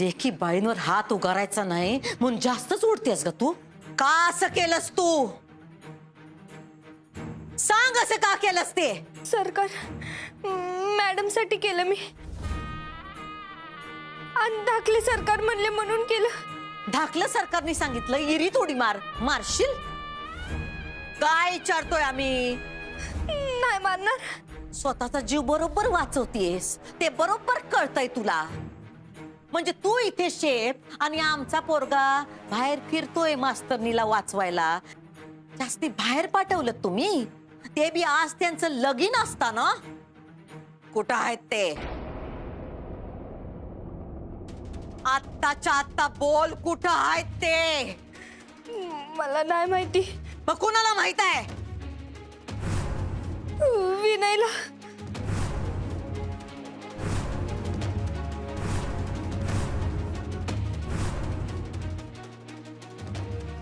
लेखी बाईंवर हात उगारायचा नाही म्हणून जास्तच उडतेस ग तू. का असं केलंस तू? सांग असं का केलंस ते? सरकार, मॅडम साठी केलं मी. आणि धाकले सरकार म्हणले म्हणून केलं. धाकलं सरकारने सांगितलं इरी थोडी मारशील? काय विचारतोय आम्ही? नाही मारणार. स्वतःचा जीव बरोबर वाचवतेस ते बरोबर कळतंय तुला. म्हणजे तू इथे शेफ आणि आमचा पोरगा बाहेर फिरतोय मास्तरनीला वाचवायला. जास्ती बाहेर पाठवलं तुम्ही, ते बी आज त्यांचं लगीन असताना. कुठं आहेत ते? आत्ताच्या आत्ता बोल, कुठं आहेत ते? मला नाही माहिती. मग कुणाला माहित आहे? विनयला.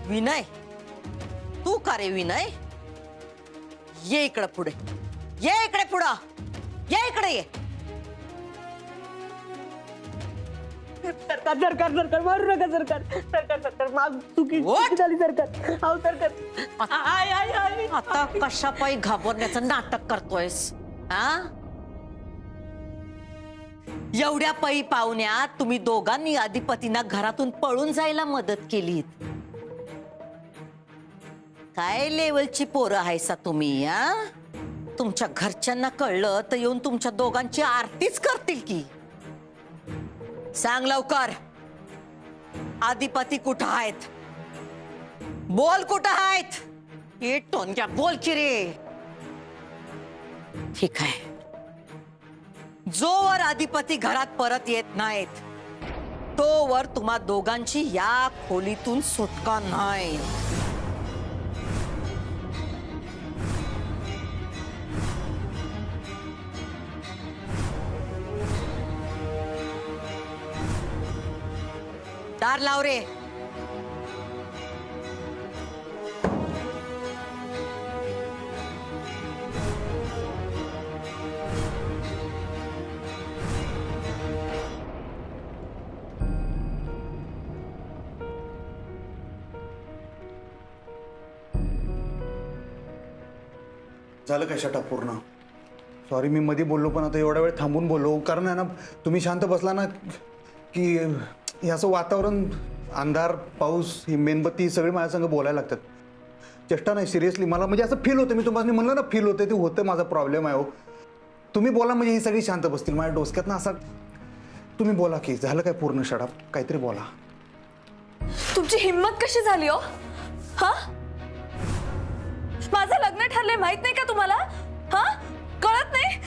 विनय? तू का रे विनय? ये इकडे पुढे, ये इकडे पुढं, ये इकडे ये. सरकार सरकार सरकार मारू नका. सरकार सरकार सरकार माग चुकी झाली. सरकार अहो सरकार. I I I. आता कशा पायी घाबरण्याचं नाटक करतोयस? हा, एवढ्या पै पाहुण्यात तुम्ही दोघांनी अधिपतींना घरातून पळून जायला मदत केली. काय लेवलची पोरं आहेसा तुम्ही? हा, तुमच्या घरच्यांना कळलं तर येऊन तुमच्या दोघांची आरतीच करतील की. सांग लवकर, अधिपती कुठं आहेत? बोल, कुठं आहेत? हे टोनक्या बोल की रे. ठीक आहे, जोवर अधिपती घरात परत येत नाहीत तोवर तुम्हा दोघांची या खोलीतून सुटका नाही. दार लाव रे. झालं काय शटा पूर्ण? सॉरी, मी मध्ये बोललो, पण आता एवढा वेळ थांबून बोललो कारण आहे ना, तुम्ही शांत बसला ना की हे असं वातावरण, अंधार, पाऊस, ही मेणबत्ती सगळे माझ्या संग बोलायला लागतात. चेष्टा नाही, सिरियसली. मला म्हणजे असं फील होतं. मी तुम्हाला म्हणलं ना, फील होतं. ते होतं, माझा प्रॉब्लेम आहे हो. तुम्ही बोला म्हणजे ही सगळी शांत बसतील. माझ्या डोसक्यात ना असा, तुम्ही बोला की झालं काय पूर्ण? शटा, काहीतरी बोला. तुमची हिम्मत कशी झाली हो? हा, माझं लग्न ठरलंय माहित नाही का तुम्हाला? हा, कळत नाही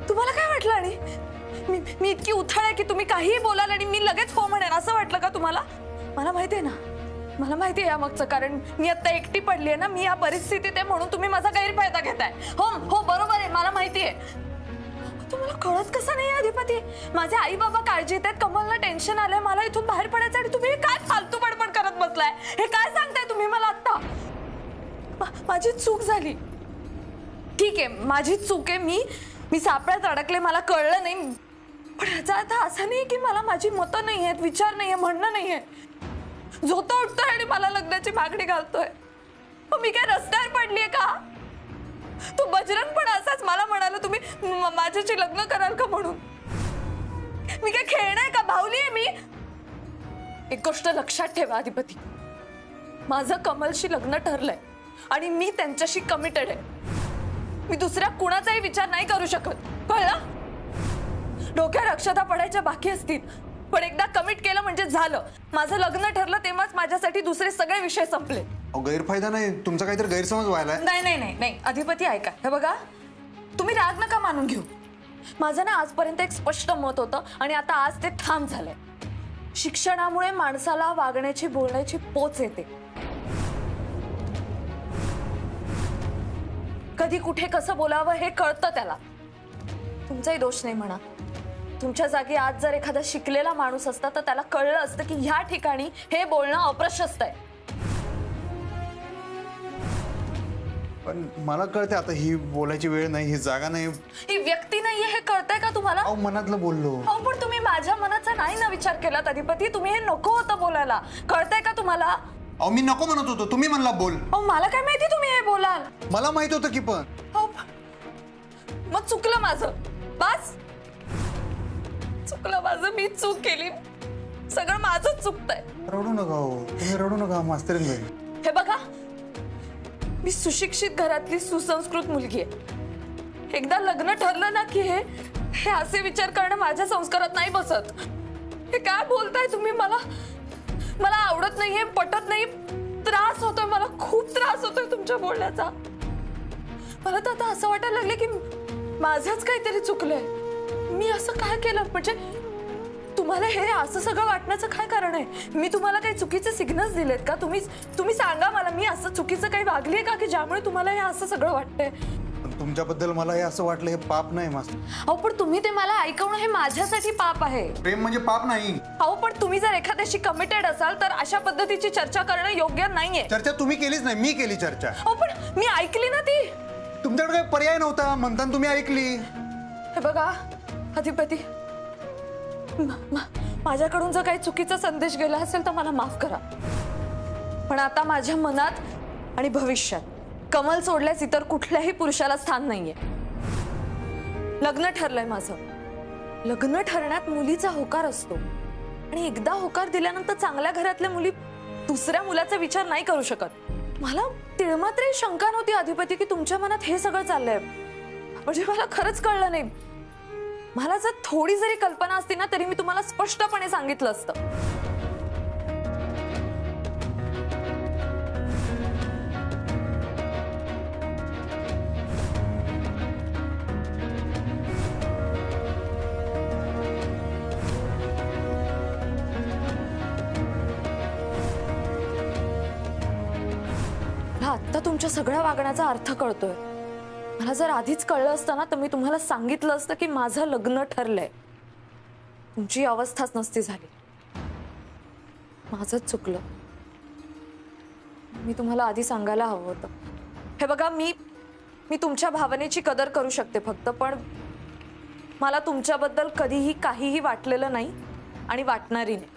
तुम्हाला? काय वाटलं? आणि मी इतकी उथळ आहे की तुम्ही काहीही बोलाल आणि मी लगेच हो म्हणेन असं वाटलं का तुम्हाला? मला माहिती आहे ना, मला माहिती आहे यामागचं कारण. मी आता एकटी पडली आहे ना, मी या परिस्थितीत आहे म्हणून तुम्ही माझा गैरफायदा घेताय. हो हो, बरोबर आहे, मला माहिती आहे. तुम्हाला कळत कसं नाही अधिपती? माझे आई बाबा काळजीत आहेत, कमलला टेन्शन आलंय, मला इथून बाहेर पडायचं आणि तुम्ही काय फालतू बडबड करत बसलाय? हे काय सांगताय तुम्ही मला आता? माझी चूक झाली, ठीक आहे, माझी चूक आहे. मी सापळ्यात अडकले, मला कळलं नाही. पण याचा अर्थ असा नाही की मला माझी मतं नाही आहेत, विचार नाहीये, म्हणणं नाहीये. झोता उठतोय आणि मला लग्नाची मागणी घालतोय. मी काय रस्त्यावर पडलीये का? तो बजरंग पण असाच मला म्हणाला तुम्ही माझ्याशी लग्न कराल का म्हणून. मी काय खेळणार का? भावली आहे मी? एक गोष्ट लक्षात ठेवा अधिपती, माझं कमलशी लग्न ठरलंय आणि मी त्यांच्याशी कमिटेड आहे. मी दुसऱ्या कुणाचाही विचार नाही करू शकत, कळलं? डोक्यावर अक्षता पडायच्या बाकी असतील, पण एकदा कमिट केलं म्हणजे झालं. माझं लग्न ठरलं तेव्हाच माझ्यासाठी दुसरे सगळे विषय संपले. गैरफायदा नाही, तुमचा काहीतरी गैरसमज व्हायला. नाही नाही नाही नाही अधिपती, ऐका, हे बघा, तुम्ही राग नका मानून घेऊ. माझं ना आजपर्यंत एक स्पष्ट मत होतं आणि आता आज ते ठाम झालंय. शिक्षणामुळे माणसाला वागण्याची, बोलण्याची पोच येते. कधी कुठे कसं बोलावं हे कळतं त्याला. तुमचाही दोष नाही म्हणा. तुमच्या जागी आज जर एखादा शिकलेला माणूस असता तर त्याला कळलं असतं की ह्या ठिकाणी हे बोलणं अप्रशस्त आहे. पण मला कळते आता, ही बोलायची वेळ नाही, ही जागा नाही. ही व्यक्ती नाहीये हे कळतंय का तुम्हाला? अहो, मनातलं बोललो. हो, पण तुम्ही माझ्या मनाचं नाही नाही ना विचार केलात अधिपती? तुम्ही हे नको होतं बोलायला, कळतंय का तुम्हाला? अहो मी नको म्हणत होतो, तुम्ही म्हणला बोल. अहो मला काय माहिती तुम्ही हे बोलाल. मला माहित होतं की पण. अहो, मग चुकलं माझं. बस चुकलं माझं, मी चूक केली, सगळं माझंच चुकतंय. रडू नका हो, तुम्ही रडू नका मास्तरीन बाई. हे बघा, मी सुशिक्षित घरातली सुसंस्कृत मुलगी आहे. एकदा लग्न ठरलं ना की हे असे विचार करणं माझ्या संस्कारात नाही बसत. हे काय बोलताय तुम्ही? मला आवडत नाहीये, पटत नाही, त्रास होतोय, मला खूप त्रास होतोय तुमच्या बोलण्याचा. मला तर आता असं वाटायला लागले की माझंच काहीतरी चुकलंय. मी असं काय केलं? म्हणजे तुम्हाला हे असं सगळं वाटण्याचं काय कारण आहे? मी तुम्हाला काही चुकीचे सिग्नल्स दिलेत का? तुम्ही सांगा मला, मी असं चुकीचं काही वागलीये का की ज्यामुळे तुम्हाला हे असं सगळं वाटतंय? तुमच्याबद्दल मला हे असं वाटलं, हे पाप नाही मास्तर. अहो पण तुम्ही ते मला ऐकवणं हे माझ्यासाठी पाप आहे. प्रेम म्हणजे पाप नाही. अहो पण तुम्ही जर एखाद्याशी कमिटेड असाल तर अशा पद्धतीची चर्चा करणं योग्य नाहीये. चर्चा तुम्ही केलीच नाही, मी केली चर्चा. अहो पण मी ऐकली ना ती. तुमच्याकडे काही पर्याय नव्हता म्हणताना तुम्ही ऐकली. हे बघा अधिपती, माझ्याकडून जर काही चुकीचा संदेश गेला असेल तर मला माफ करा. पण आता माझ्या मनात आणि भविष्यात कमल सोडल्यास इतर कुठल्याही पुरुषाला स्थान नाहीये. लग्न ठरलंय माझं. लग्न ठरण्यात मुलीचा होकार असतो आणि एकदा होकार दिल्यानंतर चांगल्या घरातल्या मुली दुसऱ्या मुलाचा विचार नाही करू शकत. मला तिळमात्र शंका नव्हती अधिपती की तुमच्या मनात हे सगळं चाललंय. म्हणजे मला खरंच कळलं नाही. मला जर थोडी जरी कल्पना असती ना तरी मी तुम्हाला स्पष्टपणे सांगितलं असतं. आता तुमच्या सगळ्या वागण्याचा अर्थ कळतोय. मला जर आधीच कळलं असतं ना तर मी तुम्हाला सांगितलं असतं की माझं लग्न ठरलंय. तुमची अवस्थाच नसती झाली. माझंच चुकलं. मी तुम्हाला आधी सांगायला हवं होतं. हे बघा, मी तुमच्या भावनेची कदर करू शकते फक्त, पण मला तुमच्याबद्दल कधीही काहीही वाटलेलं नाही आणि वाटणारही नाही.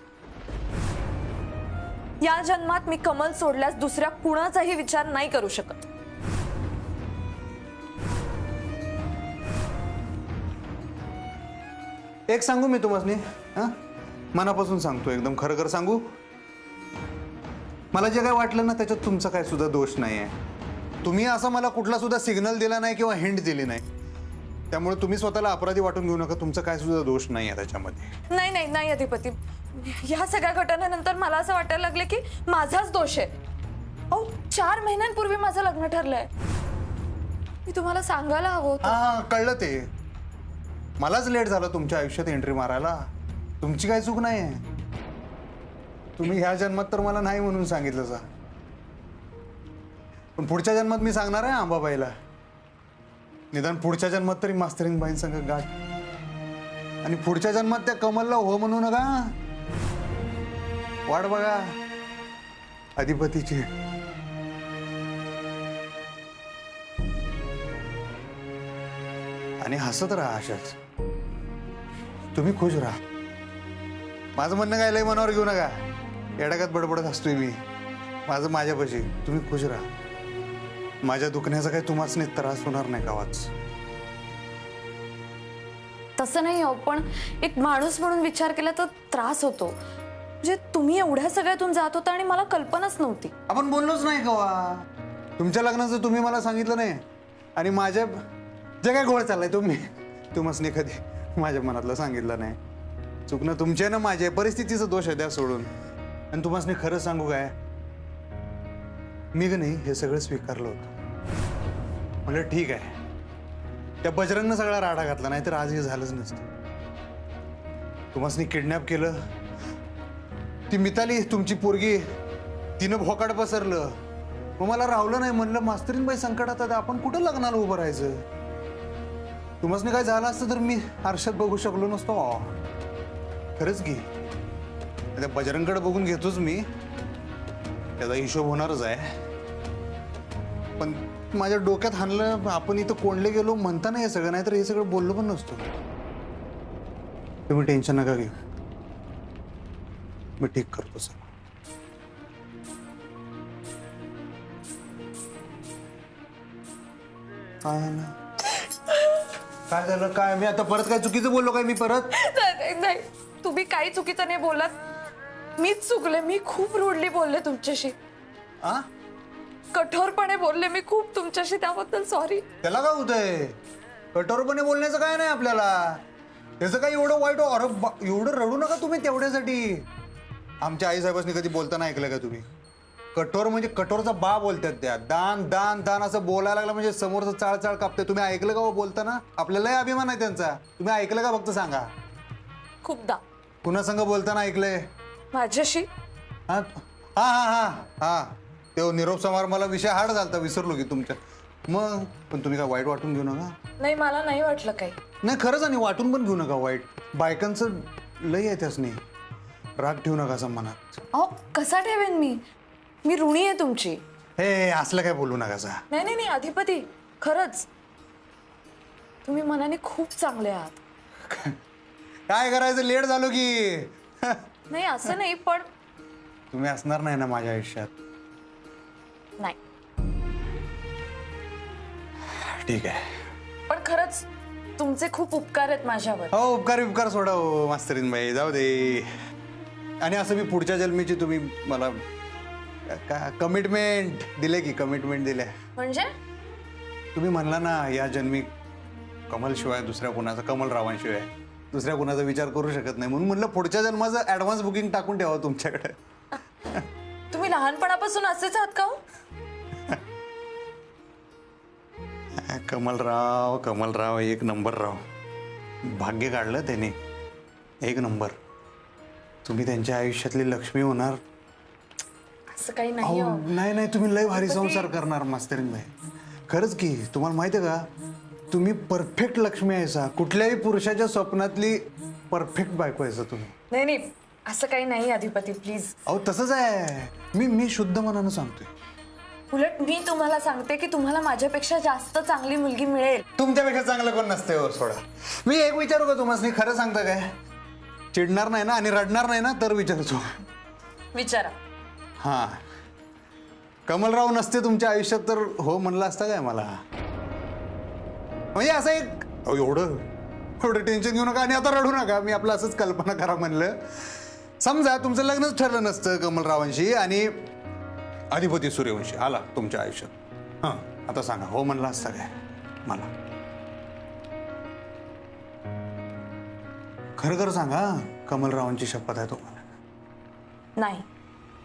या जन्मात मी कमल सोडल्यास दुसऱ्या कुणाचाही विचार नाही करू शकत. एक सांगू मी तुम्हाला, मनापासून सांगतो, एकदम खरं खरं सांगू. मला जे काय वाटलं ना त्याच्यात तुमचा काय सुद्धा दोष नाही आहे. तुम्ही असं मला कुठला सुद्धा सिग्नल दिला नाही किंवा हिंट दिली नाही, त्यामुळे तुम्ही स्वतःला अपराधी वाटून घेऊ नका. तुमचा काय सुद्धा दोष नाही आहे त्याच्यामध्ये. नाही अधिपती, या सगळ्या घटनेनंतर मला असं वाटायला लागले की माझाच दोष आहे. अहो 4 महिन्यांपूर्वी माझं लग्न ठरलंय. मी तुम्हाला सांगायला हवं होतं. हा कळलं ते. मलाच लेट झालं तुमच्या आयुष्यात एंट्री मारायला. तुमची काय चूक नाही आहे. तुम्ही ह्या जन्मात तर मला नाही म्हणून सांगितलं सा, पण पुढच्या जन्मात मी सांगणार आहे आंबाबाईला. निदान पुढच्या जन्मात तरी मास्तरीन बाईं संग गाठ. आणि पुढच्या जन्मात त्या कमलला हो म्हणू नका. वाट बघा अधिपतीची. आणि हसत राहा अशाच. तुम्ही खुश राहा. माझं म्हणणं काय लय मनावर घेऊ नका. येडागात बडबडत असतोय मी. माझं माझ्यापाशी. तुम्ही खुश राहा. माझ्या दुखण्याचा काही तुम्हाच नाही त्रास होणार नाही गावाच. तसं नाही हो, पण एक माणूस म्हणून विचार केला तर त्रास होतो. म्हणजे तुम्ही एवढ्या सगळ्यातून जात होता आणि मला कल्पनाच नव्हती. आपण बोललोच नाही कवा. तुमच्या लग्नाचं तुम्ही मला सांगितलं नाही. आणि माझ्या जे काय घोळ चाललाय तुम्हाला कधी माझ्या मनातलं सांगितलं नाही. चुकणं तुमचे ना माझे. परिस्थितीचा दोष आहे, द्या सोडून. आणि तुम्हाला खरं सांगू काय, मी का नाही हे सगळं स्वीकारलं होतं. म्हणजे ठीक आहे, त्या बजरंगनं सगळा राडा घातला, नाही तर आज हे झालंच नसतं. तुम्हाला किडनॅप केलं. ती मिताली तुमची पोरगी, तिनं भोकाड पसरलं. मग मला रावलं नाही. म्हणलं मास्तरीनबाई संकटात आता आपण कुठं लग्नाला उभं राहायचं. तुम्हाला काय झालं असतं तर मी आरशात बघू शकलो नसतो. खरंच की त्या बजरंगकडे बघून घेतोच मी. त्याचा हिशोब होणारच आहे. पण माझ्या डोक्यात हाणलं, आपण इथं कोंडले गेलो म्हणताना हे सगळं, नाही तर हे सगळं बोललो पण नसतो. तुम्ही टेन्शन नका घेऊ. मी ठीक करतो सर. काय झालं? काय मी आता परत काय चुकीचं बोललो काय? मी परत नाही, तुम्ही काही चुकीचं नाही बोलत. मीच चुकले. मी खूप रूडली बोलले तुमच्याशी. आ? कठोरपणे बोलले मी खूप तुमच्याशी, त्याबद्दल सॉरी. त्याला काय होतंय? कठोरपणे बोलण्याचं काय नाही आपल्याला. त्याचं काय एवढं वाईट? एवढं रडू नका तुम्ही तेवढ्यासाठी. आमच्या आईसाहेबांनी कधी बोलताना ऐकलं का तुम्ही? कठोर म्हणजे कठोरचा बा बोलतात त्या. दान दान दान असं बोलायला लागलं म्हणजे समोरचं चाळ कापते. तुम्ही ऐकलं का हो बोलताना? आपल्यालाही अभिमान आहे त्यांचा. तुम्ही ऐकलं का? फक्त सांगा. खूपदा. कुणा संग बोलताना ऐकलंय? माझ्याशी. हा हा हा हा तो निरोप समारंभाला विषय हार्ड झालता, विसरलो की तुमच्या. मग पण तुम्ही काय वाईट वाटून घेऊ नका. नाही, मला नाही वाटलं काही. नाही खरंच, आणि वाटून पण घेऊ नका वाईट. बायकांचं लय आहे त्याच नाही. राग ठेवू नका असं मनात. अहो, कसा ठेवेन मी? मी ऋणी आहे तुमची. हे असलं काय बोलू नका सा. नाही नाही नाही अधिपती, खरंच तुम्ही मनाने खूप चांगले आहात. काय करायचं? लेट झालो की. नाही असं नाही, पण तुम्ही असणार नाही ना माझ्या आयुष्यात? नाही. ठीक आहे. पण खरंच तुमचे खूप उपकार आहेत माझ्यावर. हो, उपकार सोडा हो मास्तरीन बाई, जाऊ दे. आणि असं मी पुढच्या जन्मीची तुम्ही मला कमिटमेंट दिले की? कमिटमेंट दिले म्हणजे? तुम्ही म्हणला ना या जन्मी कमलशिवाय दुसऱ्या कुणाचा, कमलरावांशिवाय दुसऱ्या कुणाचा विचार करू शकत नाही, म्हणून म्हणलं पुढच्या जन्माचं ऍडव्हान्स बुकिंग टाकून ठेवा तुमच्याकडे. तुम्ही लहानपणापासून असेच आहात का हो? कमलराव एक नंबर राव. भाग्य काढलं त्याने, एक नंबर. तुम्ही त्यांच्या आयुष्यातली लक्ष्मी होणार. असं काही नाही हो. नाही, तुम्ही लय भारी संसार करणार मास्तरीन बाई. खरंच की. तुम्हाला माहिती आहे का, तुम्ही परफेक्ट लक्ष्मी आहे सा. कुठल्याही पुरुषाच्या स्वप्नातली परफेक्ट बायको आहे सा तुम्ही. नाही नाही, असं काही नाही अधिपती, प्लीज. अहो तसंच आहे. मी शुद्ध मनानं सांगतोय. उलट मी तुम्हाला सांगते की तुम्हाला माझ्यापेक्षा जास्त चांगली मुलगी मिळेल. तुमच्यापेक्षा चांगलं कोण नसते हो, सोडा. मी एक विचारू का तुम्हाला? खरं सांगता काय? चिडणार नाही ना आणि रडणार नाही ना तर विचारतो. विचारा. हा, कमलराव नसते तुमच्या आयुष्यात तर हो म्हणलं असतं काय मला? म्हणजे असं एक एवढं टेन्शन घेऊ नका आणि आता रडू नका. मी आपलं असंच कल्पना करा म्हणलं. समजा तुमचं लग्नच ठरलं नसतं कमलरावांशी आणि अधिपती सूर्यवंशी आला तुमच्या आयुष्यात. हां, आता सांगा हो म्हणलं असतं काय मला? खरं सांगा, कमलरावांची शपथ आहे तुम्हाला? नाही.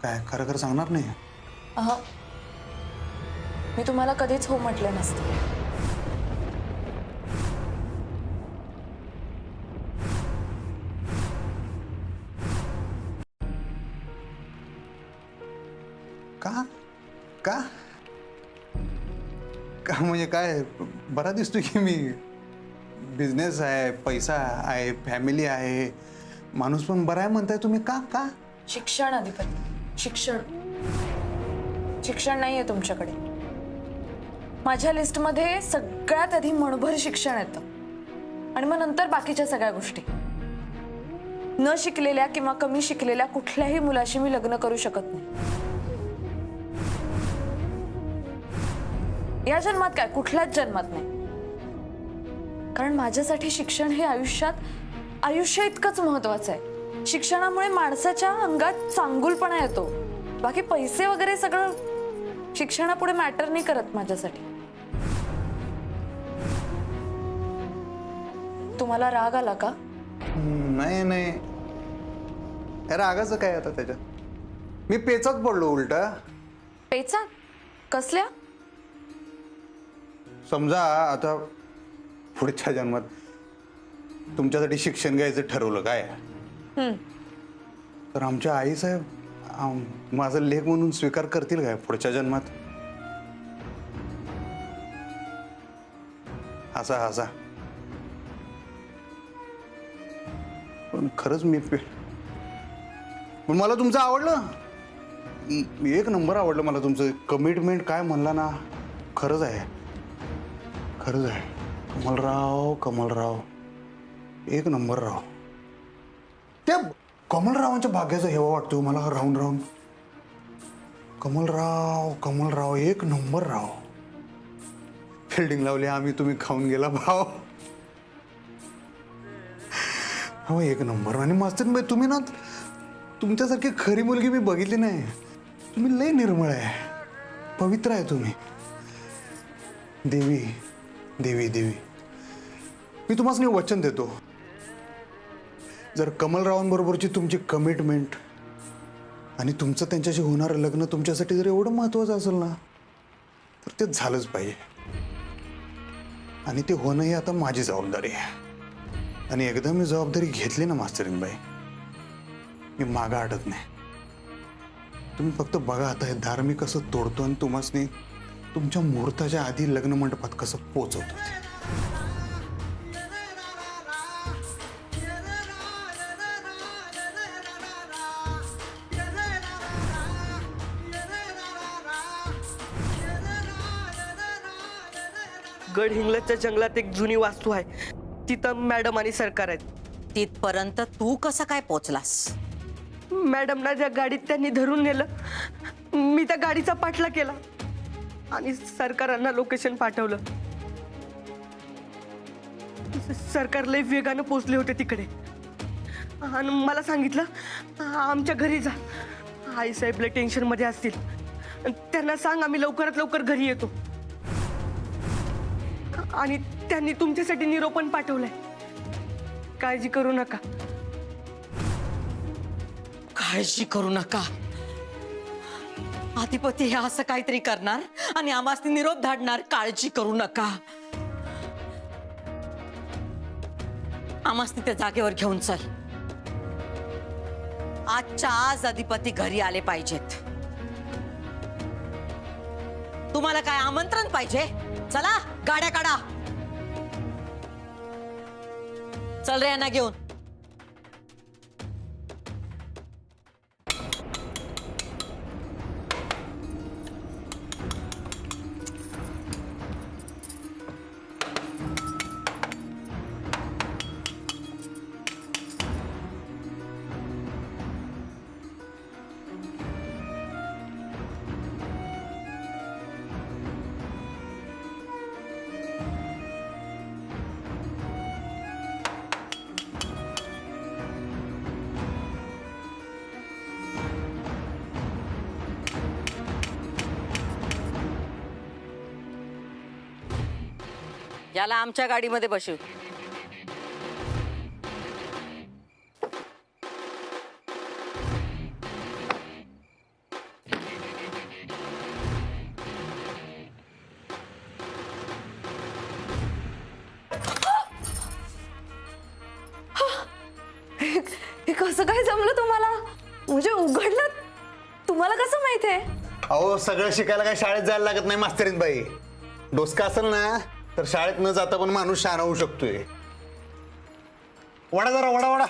काय खरं सांगणार नाही? मी तुम्हाला कधीच हो म्हटलं नसतं. का का का म्हणजे काय? बरा दिसतोय की मी. बिझनेस आहे, पैसा आहे, फॅमिली आहे, माणूस पण बरा आहे म्हणताय तुम्ही. का का? शिक्षण अधिपती, शिक्षण नाहीये तुमच्याकडे. माझ्या लिस्टमध्ये सगळ्यात आधी मनभर शिक्षण येतं आणि मग नंतर बाकीच्या सगळ्या गोष्टी. न शिकलेल्या किंवा कमी शिकलेल्या कुठल्याही मुलाशी मी लग्न करू शकत नाही. या जन्मात काय, कुठल्याच जन्मात नाही. कारण माझ्यासाठी शिक्षण हे आयुष्य इतकंच महत्वाचं आहे. शिक्षणामुळे माणसाच्या अंगात चांगुलपणा येतो. बाकी पैसे वगैरे सगळं शिक्षणापुढे मॅटर नाही करत माझ्यासाठी. तुम्हाला राग आला का? नाही, रागाचं काय आता त्याच्यात? मी पेचात पडलो उलटा. पेचा? कसल्या? समजा आता पुढच्या जन्मात तुमच्यासाठी शिक्षण घ्यायचं ठरवलं काय, तर आमच्या आईसाहेब माझं लेख म्हणून स्वीकार करतील काय पुढच्या जन्मात? हसा. पण खरंच पण मला तुमचं आवडलं. एक नंबर आवडलं मला तुमचं कमिटमेंट. काय म्हणला ना, खरंच आहे. कमलराव एक नंबर राव. त्या कमलरावांच्या भाग्याचा हेवा वाटतो मला राहून राहून. कमलराव एक नंबर राव. फिल्डिंग लावली आम्ही, तुम्ही खाऊन गेला भाव. हो एक नंबर. आणि मास्तर बाई तुम्ही ना, तुमच्यासारखी खरी मुलगी मी बघितली नाही. तुम्ही लय निर्मळ आहे, पवित्र आहे तुम्ही. देवी देवी देवी. मी तुम्हाला वचन देतो, जर कमलरावांबरोबरची तुमची कमिटमेंट आणि तुमचं त्यांच्याशी होणारं लग्न तुमच्यासाठी जर एवढं महत्त्वाचं असेल ना, तर ते झालंच पाहिजे. आणि ते होणं ही आता माझी जबाबदारी आहे. आणि एकदा मी जबाबदारी घेतली ना मास्तरीनबाई, मी मागं हटत नाही. तुम्ही फक्त बघा आता हे दार मी कसं तोडतो आणि तुम्हासनी तुमच्या मुहूर्ताच्या आधी लग्न मंडपात कसं पोचवतो ते. गडहिंग्लजच्या जंगलात एक जुनी वास्तू आहे, तिथं मॅडम आणि सरकार आहेत. तिथपर्यंत तू कसं काय पोचलास? मॅडमना ज्या गाडीत त्यांनी धरून नेलं, मी त्या गाडीचा पाठला केला आणि सरकारांना लोकेशन पाठवलं. सरकार लय वेगानं पोचले होते तिकडे आणि मला सांगितलं आमच्या घरी जा, आई साहेब लय टेन्शन मध्ये असतील, त्यांना सांग आम्ही लवकरात लवकर घरी येतो. आणि त्यांनी तुमच्यासाठी निरोपण पाठवलंय, काळजी करू नका. काळजी करू नका. अधिपती हे असं काहीतरी करणार आणि आम्हासनी निरोप धाडणार. काळजी करू नका. आम्हासनी त्या जागेवर घेऊन चल. आजच्या आज अधिपती घरी आले पाहिजेत. तुम्हाला काय आमंत्रण पाहिजे? चला गाड्या काढा. चल रे यांना घेऊन. याला आमच्या गाडीमध्ये बसव. हे कसं काय जमलं तुम्हाला? म्हणजे उघडलं तुम्हाला कसं माहित आहे? अहो सगळं शिकायला काय शाळेत जायला लागत नाही मास्तरीनबाई. डोसका असेल ना तर शाळेत न जाता पण माणूस शहाणा होऊ शकतोय. वडा जरा वडा वडा.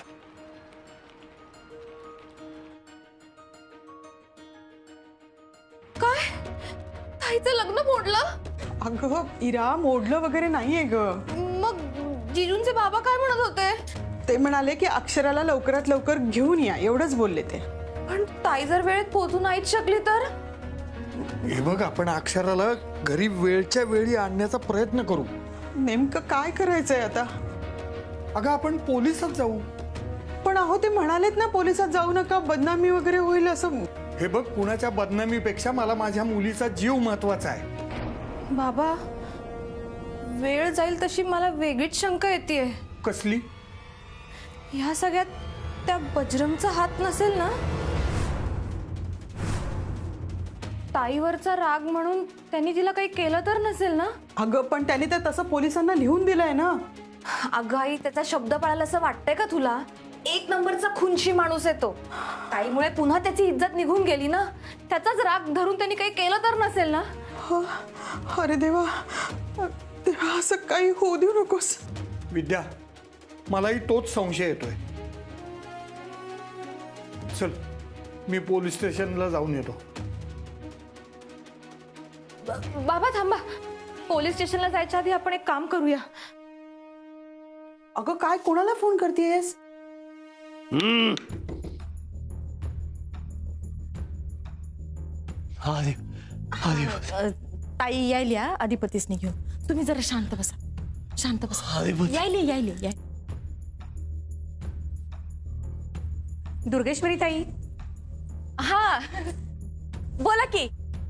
काय ताईचं लग्न मोडलं? अगं इरा, मोडलं वगैरे नाहीये ग. मग जिजूंचे बाबा काय म्हणत होते? ते म्हणाले की अक्षराला लवकरात लवकर घेऊन या, एवढंच बोलले ते. पण ताई जर वेळेत पोहोचू नाहीच शकली तर? हे बघ, आपण अक्षराला घरी वेळच्या वेळी आणण्याचा प्रयत्न करू. नेमकं काय करायचंय आता? अगं आपण पोलिसात जाऊ. पण अहो ते म्हणालेत ना पोलिसात जाऊ नका, बदनामी वगैरे होईल असं. हे बघ, कुणाच्या बदनामीपेक्षा मला माझ्या मुलीचा जीव महत्वाचा आहे. बाबा वेळ जाईल तशी मला वेगळीच शंका येतेय. कसली? ह्या सगळ्यात त्या बजरंगचा हात नसेल ना? ताईवरचा राग म्हणून त्यांनी तिला काही केलं तर नसेल ना? अगं पण त्याने तर तसं पोलिसांना लिहून दिलंय ना. अगं आई, त्याचा शब्द पाळायला असं वाटतंय का तुला? एक नंबरचा खुनशी माणूस आहे तो. ताईमुळे पुन्हा त्याची इज्जत निघून गेली ना. त्याचाच राग धरून त्यांनी काही केलं तर नसेल ना? अरे देवा, देवा असं काही होऊ देऊ नकोस. विद्या, मलाही तोच संशय येतोय. चल मी पोलीस स्टेशनला जाऊन येतो. बाबा थांबा, पोलीस स्टेशनला जायच्या आधी आपण एक काम करूया. अगं काय, कोणाला फोन करतेयस? ताई यायल्या अधिपतीसनी घेऊन. तुम्ही जरा शांत बसा, शांत बसा. यायले. दुर्गेश्वरी ताई, हा बोला की.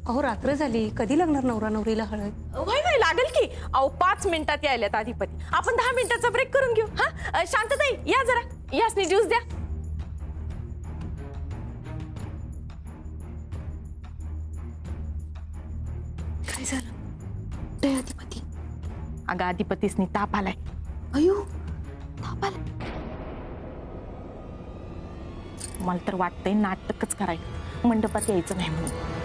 अहो रात्र झाली, कधी लागणार नवरा नवरीला हळद? वय लागेल की. अहो 5 मिनिटात यायल्यात अधिपती. आपण 10 मिनिटाचा ब्रेक करून घेऊ. हा शांतताई या जरा, यासनी ज्यूस द्या. काय झालं? ते अधिपती. अगं अधिपतीसनी ताप आलाय. अयो, ताप आला. मला तर वाटतंय नाटकच करायचं, मंडपात यायचं नाही म्हणून.